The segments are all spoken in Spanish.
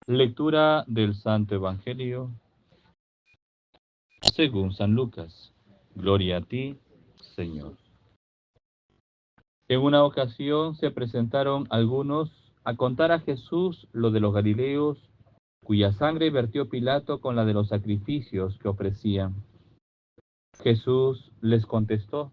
Lectura del Santo Evangelio según San Lucas. Gloria a ti, Señor. En una ocasión se presentaron algunos a contar a Jesús lo de los galileos, cuya sangre vertió Pilato con la de los sacrificios que ofrecían. Jesús les contestó: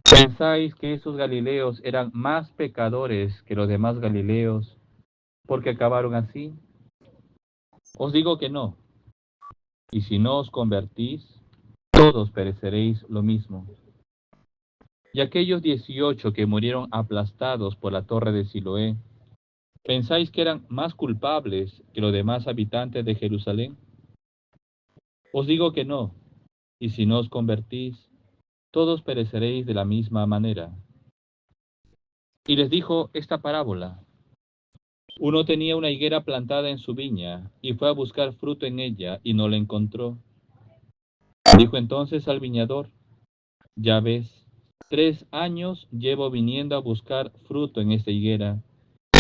¿pensáis que esos galileos eran más pecadores que los demás galileos porque acabaron así? Os digo que no. Y si no os convertís, todos pereceréis lo mismo. Y aquellos 18 que murieron aplastados por la torre de Siloé, ¿pensáis que eran más culpables que los demás habitantes de Jerusalén? Os digo que no. Y si no os convertís, todos pereceréis de la misma manera. Y les dijo esta parábola: uno tenía una higuera plantada en su viña, y fue a buscar fruto en ella, y no la encontró. Dijo entonces al viñador: ya ves, 3 años llevo viniendo a buscar fruto en esta higuera,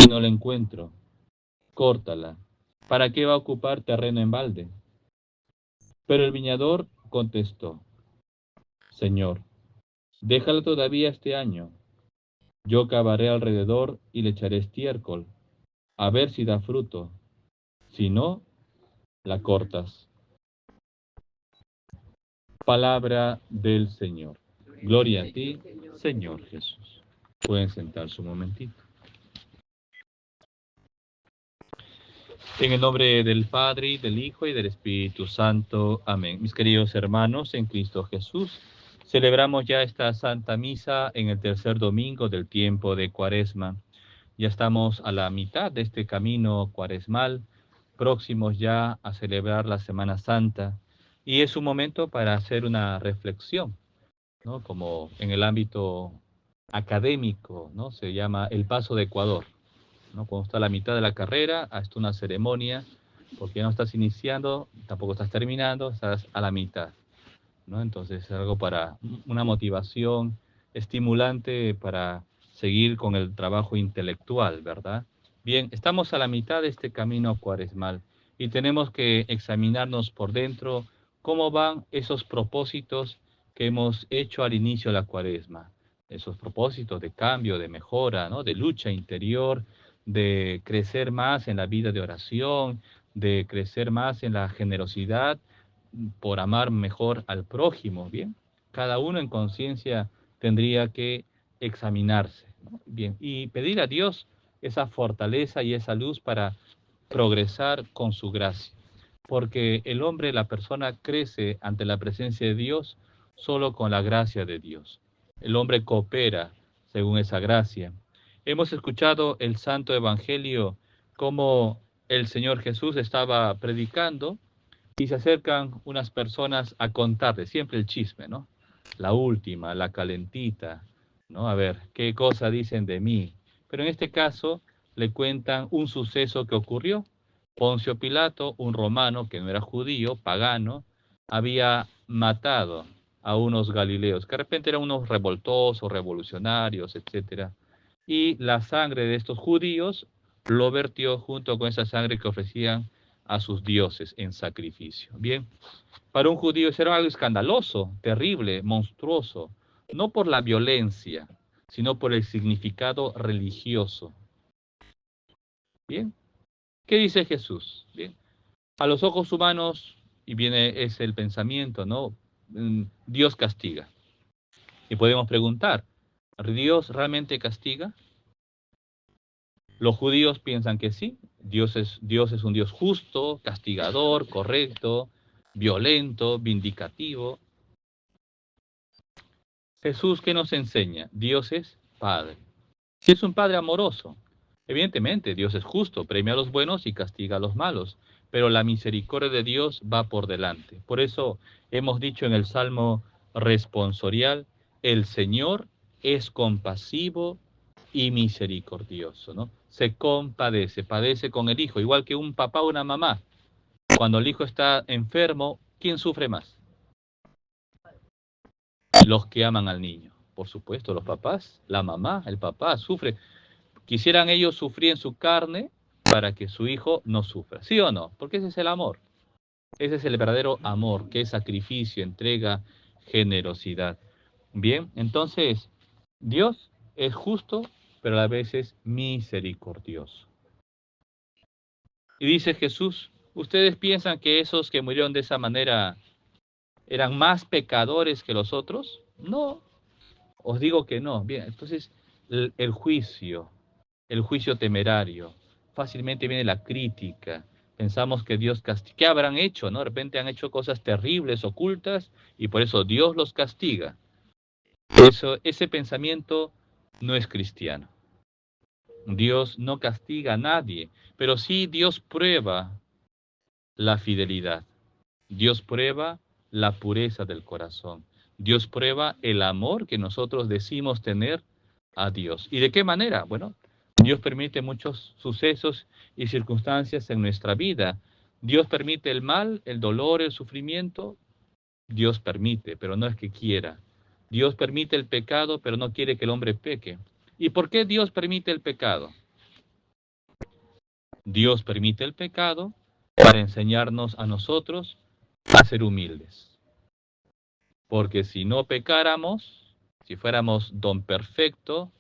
y no la encuentro. Córtala. ¿Para qué va a ocupar terreno en balde? Pero el viñador contestó: Señor, déjala todavía este año. Yo cavaré alrededor y le echaré estiércol, a ver si da fruto. Si no, la cortas. Palabra del Señor. Gloria a ti, Señor Jesús. Pueden sentarse un momentito. En el nombre del Padre, y del Hijo, y del Espíritu Santo. Amén. Mis queridos hermanos en Cristo Jesús, celebramos ya esta Santa Misa en el tercer domingo del tiempo de Cuaresma. Ya estamos a la mitad de este camino cuaresmal, próximos ya a celebrar la Semana Santa, y es un momento para hacer una reflexión, ¿no? Como en el ámbito académico, ¿no? Se llama el paso de Ecuador, ¿no? Cuando está a la mitad de la carrera, hasta una ceremonia, porque no estás iniciando, tampoco estás terminando, estás a la mitad, ¿no? Entonces es algo para una motivación estimulante para seguir con el trabajo intelectual, ¿verdad? Bien, estamos a la mitad de este camino cuaresmal y tenemos que examinarnos por dentro cómo van esos propósitos que hemos hecho al inicio de la cuaresma, esos propósitos de cambio, de mejora, ¿no? De lucha interior, de crecer más en la vida de oración, de crecer más en la generosidad por amar mejor al prójimo, ¿bien? Cada uno en conciencia tendría que examinarse, ¿no? Bien, y pedir a Dios esa fortaleza y esa luz para progresar con su gracia. Porque el hombre, la persona, crece ante la presencia de Dios solo con la gracia de Dios. El hombre coopera según esa gracia. Hemos escuchado el Santo Evangelio como el Señor Jesús estaba predicando y se acercan unas personas a contarle siempre el chisme, ¿no? La última, la calentita, ¿no? A ver, ¿qué cosa dicen de mí? Pero en este caso le cuentan un suceso que ocurrió. Poncio Pilato, un romano que no era judío, pagano, había matado a unos galileos, que de repente eran unos revoltosos, revolucionarios, etcétera. Y la sangre de estos judíos lo vertió junto con esa sangre que ofrecían a sus dioses en sacrificio. Bien, para un judío eso era algo escandaloso, terrible, monstruoso, no por la violencia, sino por el significado religioso. Bien, ¿qué dice Jesús? Bien, a los ojos humanos, y viene es el pensamiento, ¿no? Dios castiga. Y podemos preguntar, ¿Dios realmente castiga? Los judíos piensan que sí, Dios es un Dios justo, castigador, correcto, violento, vindicativo. Jesús, ¿qué nos enseña? Dios es Padre. Si es un Padre amoroso, evidentemente Dios es justo, premia a los buenos y castiga a los malos, pero la misericordia de Dios va por delante. Por eso hemos dicho en el Salmo responsorial, el Señor es compasivo y misericordioso, ¿no? Se compadece, padece con el hijo, igual que un papá o una mamá. Cuando el hijo está enfermo, ¿quién sufre más? Los que aman al niño. Por supuesto, los papás, la mamá, el papá sufre. Quisieran ellos sufrir en su carne, para que su hijo no sufra. ¿Sí o no? Porque ese es el amor. Ese es el verdadero amor, que es sacrificio, entrega, generosidad. Bien, entonces, Dios es justo, pero a la vez es misericordioso. Y dice Jesús, ¿ustedes piensan que esos que murieron de esa manera eran más pecadores que los otros? No, os digo que no. Bien, entonces el juicio temerario, fácilmente viene la crítica. Pensamos que Dios castiga. ¿Qué habrán hecho? ¿No? De repente han hecho cosas terribles, ocultas, y por eso Dios los castiga. Ese pensamiento no es cristiano. Dios no castiga a nadie, pero sí Dios prueba la fidelidad. Dios prueba la pureza del corazón. Dios prueba el amor que nosotros decimos tener a Dios. ¿Y de qué manera? Bueno, Dios permite muchos sucesos y circunstancias en nuestra vida. Dios permite el mal, el dolor, el sufrimiento. Dios permite, pero no es que quiera. Dios permite el pecado, pero no quiere que el hombre peque. ¿Y por qué Dios permite el pecado? Dios permite el pecado para enseñarnos a nosotros a ser humildes. Porque si no pecáramos, si fuéramos don perfecto,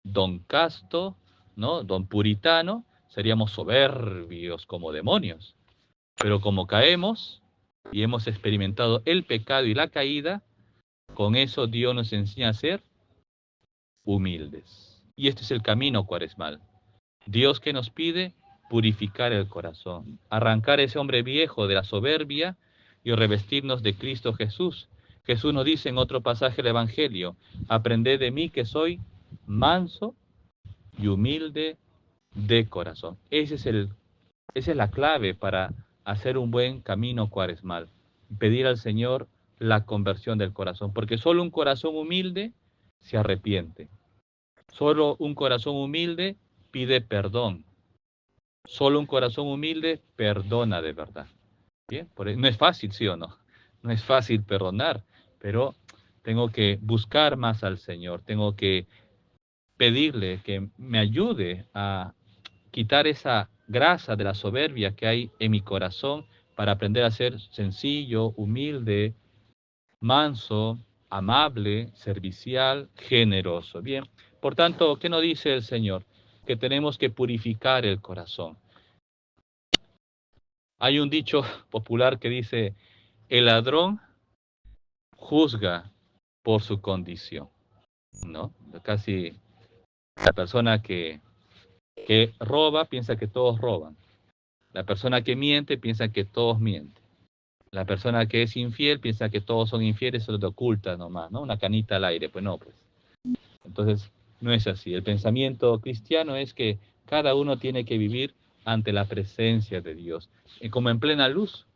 don casto, ¿no? Don puritano, seríamos soberbios como demonios. Pero como caemos y hemos experimentado el pecado y la caída, con eso Dios nos enseña a ser humildes. Y este es el camino cuaresmal. Dios que nos pide purificar el corazón, arrancar ese hombre viejo de la soberbia y revestirnos de Cristo Jesús. Jesús nos dice en otro pasaje del Evangelio, aprended de mí que soy manso y humilde de corazón. Esa es la clave para hacer un buen camino cuaresmal. Pedir al Señor la conversión del corazón, porque solo un corazón humilde se arrepiente. Solo un corazón humilde pide perdón. Solo un corazón humilde perdona de verdad. Bien, no es fácil, ¿sí o no? No es fácil perdonar, pero tengo que buscar más al Señor, tengo que pedirle que me ayude a quitar esa grasa de la soberbia que hay en mi corazón para aprender a ser sencillo, humilde, manso, amable, servicial, generoso. Bien, por tanto, ¿qué nos dice el Señor? Que tenemos que purificar el corazón. Hay un dicho popular que dice, el ladrón juzga por su condición, ¿no? Casi la persona que roba piensa que todos roban. La persona que miente piensa que todos mienten. La persona que es infiel piensa que todos son infieles, solo te oculta nomás, ¿no? Una canita al aire, pues no, pues. Entonces, no es así. El pensamiento cristiano es que cada uno tiene que vivir ante la presencia de Dios, como en plena luz,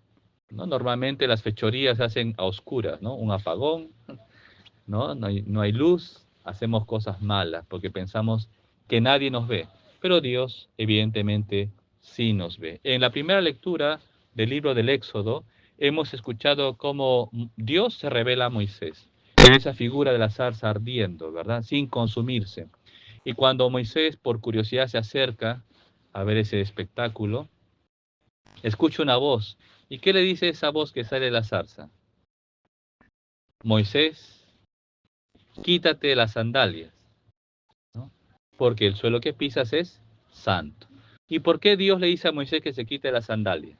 ¿no? Normalmente las fechorías se hacen a oscuras, ¿no? Un apagón, ¿no? No hay luz, hacemos cosas malas porque pensamos que nadie nos ve, pero Dios evidentemente sí nos ve. En la primera lectura del libro del Éxodo hemos escuchado cómo Dios se revela a Moisés en esa figura de la zarza ardiendo, ¿verdad? Sin consumirse. Y cuando Moisés por curiosidad se acerca a ver ese espectáculo, escucha una voz. ¿Y qué le dice esa voz que sale de la zarza? Moisés, quítate las sandalias, ¿no? Porque el suelo que pisas es santo. ¿Y por qué Dios le dice a Moisés que se quite las sandalias?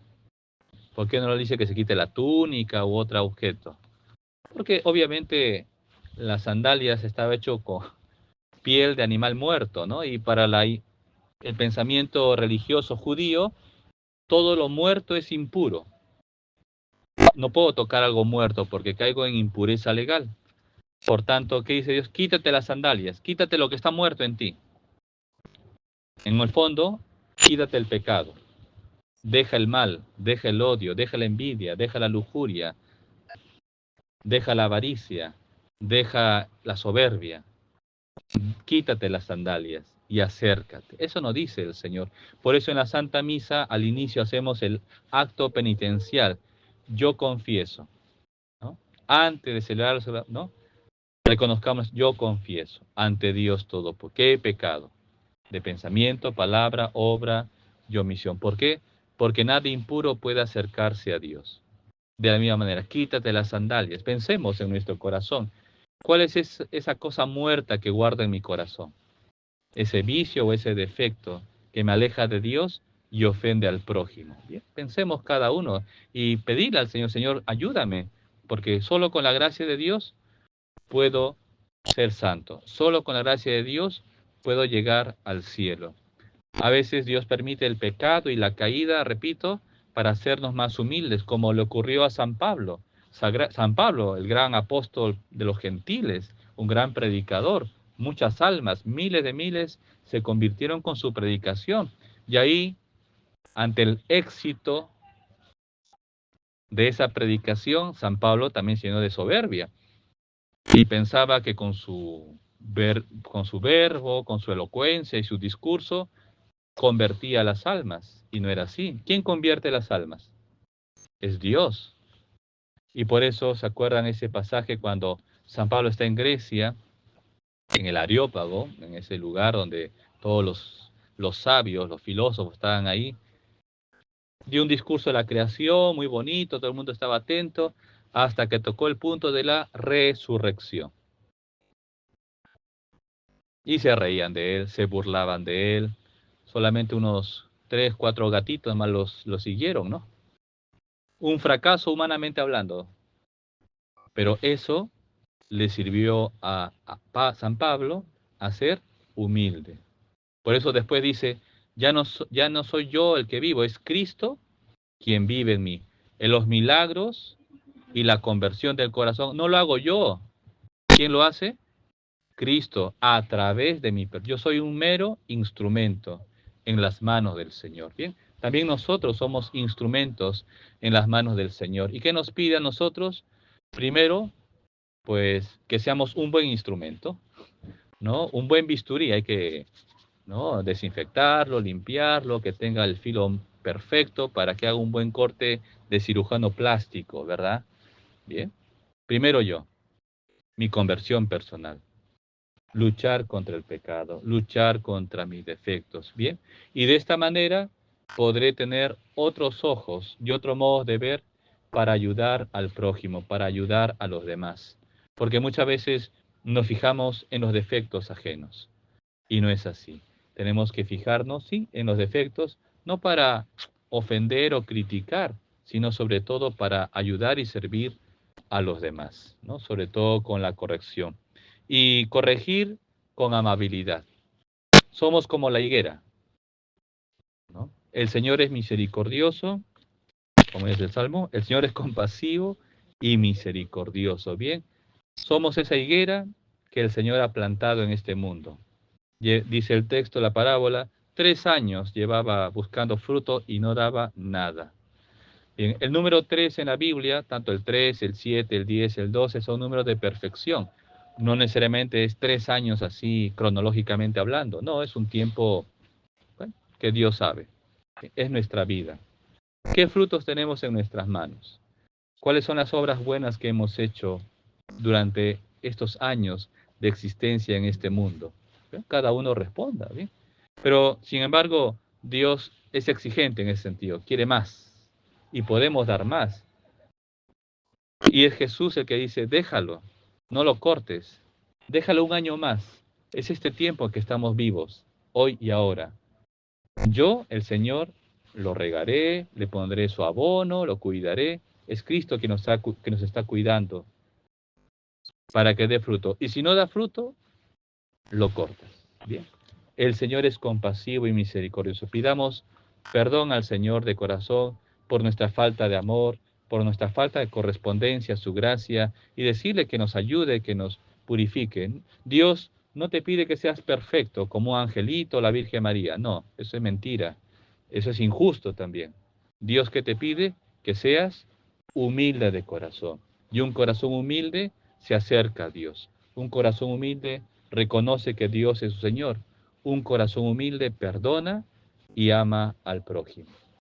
¿Por qué no le dice que se quite la túnica u otro objeto? Porque obviamente las sandalias estaba hecho con piel de animal muerto, ¿no? Y para el pensamiento religioso judío, todo lo muerto es impuro. No puedo tocar algo muerto porque caigo en impureza legal. Por tanto, ¿qué dice Dios? Quítate las sandalias, quítate lo que está muerto en ti. En el fondo, quítate el pecado. Deja el mal, deja el odio, deja la envidia, deja la lujuria, deja la avaricia, deja la soberbia. Quítate las sandalias y acércate. Eso nos dice el Señor. Por eso en la Santa Misa al inicio hacemos el acto penitencial. Yo confieso, ¿no? Antes de celebrar, ¿no? Reconozcamos, yo confieso ante Dios todo. ¿Por qué he pecado? De pensamiento, palabra, obra, y omisión. ¿Por qué? Porque nada impuro puede acercarse a Dios. De la misma manera, quítate las sandalias. Pensemos en nuestro corazón. ¿Cuál es esa cosa muerta que guarda en mi corazón? Ese vicio o ese defecto que me aleja de Dios y ofende al prójimo. Bien, pensemos cada uno y pedirle al Señor, Señor, ayúdame, porque solo con la gracia de Dios puedo ser santo. Solo con la gracia de Dios puedo llegar al cielo. A veces Dios permite el pecado y la caída, repito, para hacernos más humildes, como le ocurrió a San Pablo. San Pablo, el gran apóstol de los gentiles, un gran predicador, muchas almas, miles se convirtieron con su predicación. Y ahí, ante el éxito de esa predicación, San Pablo también se llenó de soberbia y pensaba que con su verbo, con su elocuencia y su discurso, convertía las almas, y no era así. ¿Quién convierte las almas? Es Dios. Y por eso se acuerdan ese pasaje cuando San Pablo está en Grecia, en el Areópago, en ese lugar donde todos los sabios, los filósofos estaban ahí. Dio un discurso de la creación muy bonito, todo el mundo estaba atento, hasta que tocó el punto de la resurrección. Y se reían de él, se burlaban de él. Solamente unos 3, 4 gatitos más lo siguieron, ¿no? Un fracaso humanamente hablando. Pero eso le sirvió a San Pablo a ser humilde. Por eso después dice, ya no soy yo el que vivo, es Cristo quien vive en mí. En los milagros y la conversión del corazón, no lo hago yo. ¿Quién lo hace? Cristo, a través de mí. Yo soy un mero instrumento en las manos del Señor. Bien, también nosotros somos instrumentos en las manos del Señor. ¿Y qué nos pide a nosotros? Primero, pues que seamos un buen instrumento, ¿no? Un buen bisturí, hay que, ¿no?, desinfectarlo, limpiarlo, que tenga el filo perfecto para que haga un buen corte de cirujano plástico, ¿verdad? Bien. Primero yo, mi conversión personal. Luchar contra el pecado, luchar contra mis defectos, ¿bien? Y de esta manera podré tener otros ojos y otro modo de ver para ayudar al prójimo, para ayudar a los demás. Porque muchas veces nos fijamos en los defectos ajenos y no es así. Tenemos que fijarnos, sí, en los defectos, no para ofender o criticar, sino sobre todo para ayudar y servir a los demás, ¿no? Sobre todo con la corrección. Y corregir con amabilidad. Somos como la higuera, ¿no? El Señor es misericordioso, como dice el Salmo, el Señor es compasivo y misericordioso. Bien, somos esa higuera que el Señor ha plantado en este mundo. Dice el texto, la parábola, 3 años llevaba buscando fruto y no daba nada. Bien, el número 3 en la Biblia, tanto el 3, el 7, el 10, el 12, son números de perfección. No necesariamente es 3 años así cronológicamente hablando. No, es un tiempo, bueno, que Dios sabe. Es nuestra vida. ¿Qué frutos tenemos en nuestras manos? ¿Cuáles son las obras buenas que hemos hecho durante estos años de existencia en este mundo? ¿Bien? Cada uno responda, ¿bien? Pero, sin embargo, Dios es exigente en ese sentido, quiere más y podemos dar más. Y es Jesús el que dice, déjalo, no lo cortes, déjalo un año más. Es este tiempo que estamos vivos, hoy y ahora. Yo, el Señor, lo regaré, le pondré su abono, lo cuidaré. Es Cristo que nos está cuidando para que dé fruto. Y si no da fruto, lo cortas. Bien. El Señor es compasivo y misericordioso. Pidamos perdón al Señor de corazón por nuestra falta de amor, por nuestra falta de correspondencia a su gracia y decirle que nos ayude, que nos purifique. Dios no te pide que seas perfecto como un angelito o la Virgen María. No, eso es mentira. Eso es injusto también. Dios que te pide que seas humilde de corazón. Y un corazón humilde se acerca a Dios. Un corazón humilde reconoce que Dios es su Señor. Un corazón humilde perdona y ama al prójimo.